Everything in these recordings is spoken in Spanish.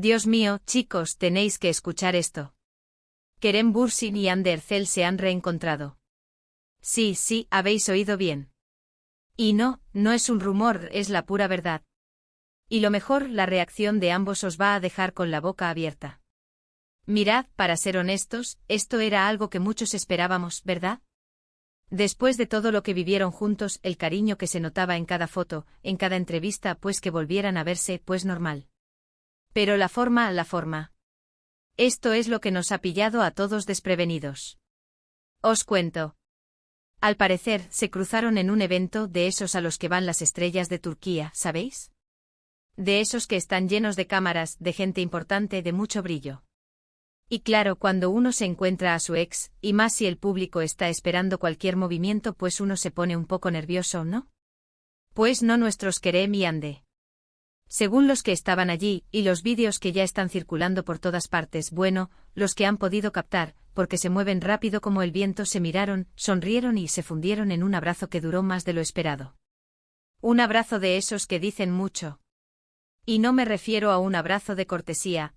Dios mío, chicos, tenéis que escuchar esto. Kerem Bürsin y Hande Erçel se han reencontrado. Sí, sí, habéis oído bien. Y no, no es un rumor, es la pura verdad. Y lo mejor, la reacción de ambos os va a dejar con la boca abierta. Mirad, para ser honestos, esto era algo que muchos esperábamos, ¿verdad? Después de todo lo que vivieron juntos, el cariño que se notaba en cada foto, en cada entrevista, pues que volvieran a verse, pues normal. Pero la forma. Esto es lo que nos ha pillado a todos desprevenidos. Os cuento. Al parecer, se cruzaron en un evento de esos a los que van las estrellas de Turquía, ¿sabéis? De esos que están llenos de cámaras, de gente importante, de mucho brillo. Y claro, cuando uno se encuentra a su ex, y más si el público está esperando cualquier movimiento, pues uno se pone un poco nervioso, ¿no? Pues no nuestros Kerem y Hande. Según los que estaban allí, y los vídeos que ya están circulando por todas partes, bueno, los que han podido captar, porque se mueven rápido como el viento, se miraron, sonrieron y se fundieron en un abrazo que duró más de lo esperado. Un abrazo de esos que dicen mucho. Y no me refiero a un abrazo de cortesía,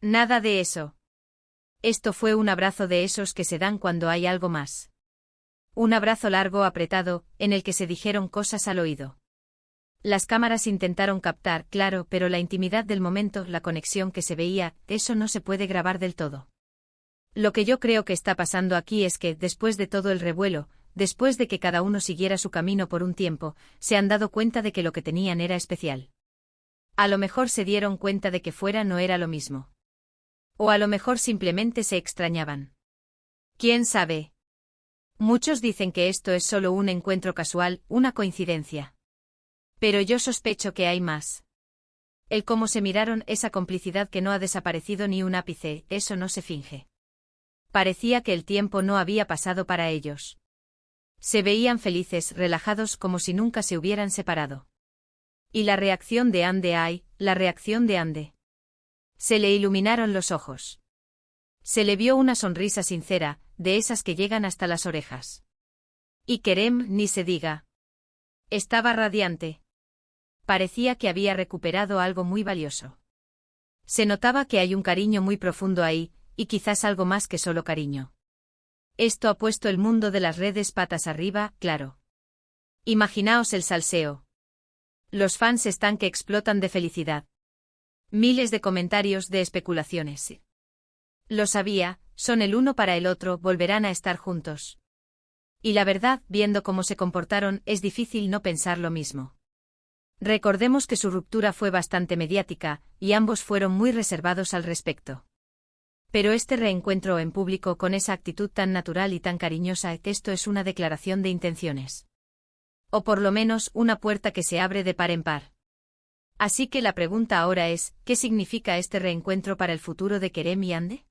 Nada de eso. Esto fue un abrazo de esos que se dan cuando hay algo más. Un abrazo largo, apretado, en el que se dijeron cosas al oído. Las cámaras intentaron captar, claro, pero la intimidad del momento, la conexión que se veía, eso no se puede grabar del todo. Lo que yo creo que está pasando aquí es que, después de todo el revuelo, después de que cada uno siguiera su camino por un tiempo, se han dado cuenta de que lo que tenían era especial. A lo mejor se dieron cuenta de que fuera no era lo mismo. O a lo mejor simplemente se extrañaban. ¿Quién sabe? Muchos dicen que esto es solo un encuentro casual, una coincidencia. Pero yo sospecho que hay más. El cómo se miraron, esa complicidad que no ha desaparecido ni un ápice, eso no se finge. Parecía que el tiempo no había pasado para ellos. Se veían felices, relajados, como si nunca se hubieran separado. Y la reacción de Hande, la reacción de Hande. Se le iluminaron los ojos. Se le vio una sonrisa sincera, de esas que llegan hasta las orejas. Y Kerem, ni se diga. Estaba radiante. Parecía que había recuperado algo muy valioso. Se notaba que hay un cariño muy profundo ahí, y quizás algo más que solo cariño. Esto ha puesto el mundo de las redes patas arriba, claro. Imaginaos el salseo. Los fans están que explotan de felicidad. Miles de comentarios, de especulaciones. Lo sabía, son el uno para el otro, volverán a estar juntos. Y la verdad, viendo cómo se comportaron, es difícil no pensar lo mismo. Recordemos que su ruptura fue bastante mediática, y ambos fueron muy reservados al respecto. Pero este reencuentro en público con esa actitud tan natural y tan cariñosa, esto es una declaración de intenciones. O por lo menos una puerta que se abre de par en par. Así que la pregunta ahora es, ¿qué significa este reencuentro para el futuro de Kerem y Hande?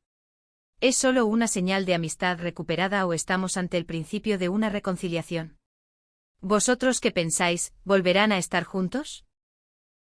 ¿Es solo una señal de amistad recuperada o estamos ante el principio de una reconciliación? ¿Vosotros qué pensáis, volverán a estar juntos?